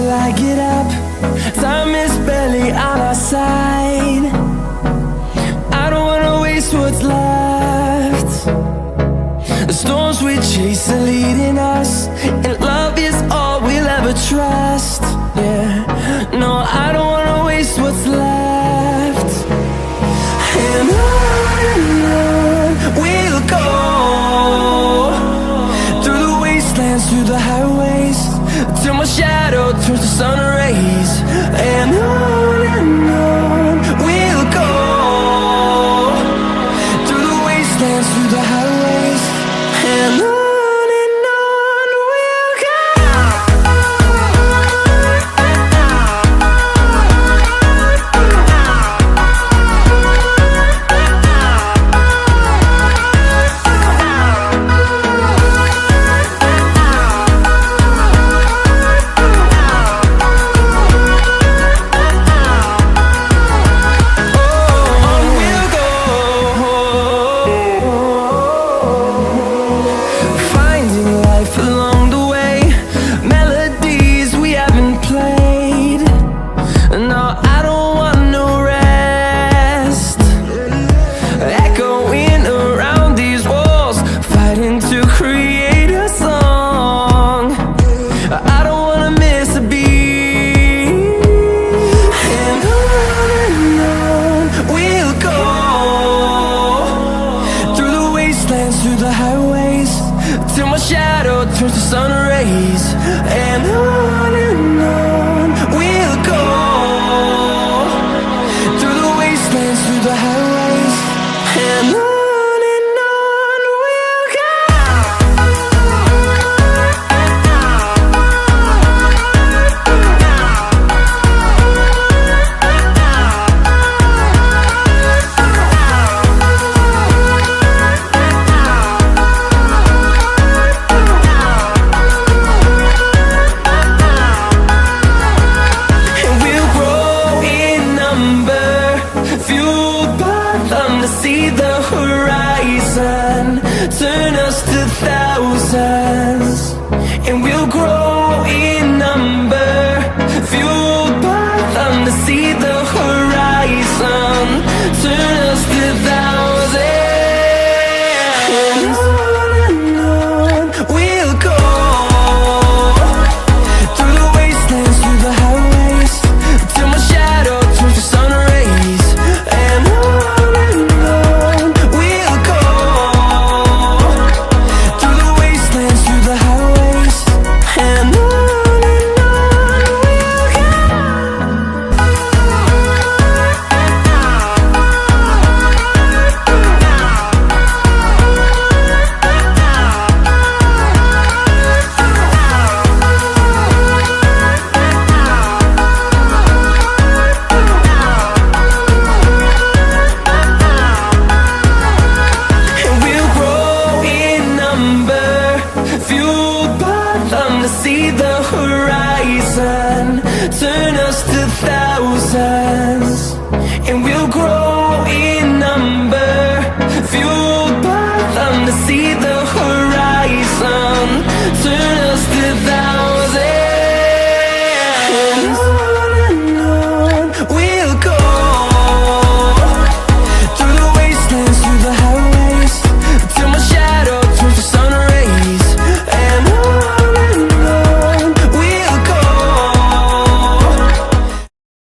till I get up. Time is barely on our side. I don't wanna waste what's left. The storms we chase are leading us, and love is all we'll ever trust. Yeah, no, I don't wanna waste what's left. And on we'll go, through the wastelands, through the highways, till my shadow turns to sun rays. And on we'll go, through the wastelands, through the highways, and on we'll go. Through the highways, till my shadow turns to sun rays. And on we'll go, through the wastelands, through the highways, and on we'll go. See the horizon, turn us to thousands, and we'll grow in number, fueled by them. To see the horizon, turn us to thousands, and on we'll go, through the wastelands, through the highways, till my shadow turns to sun rays. And to see the horizon, turn us to thousands.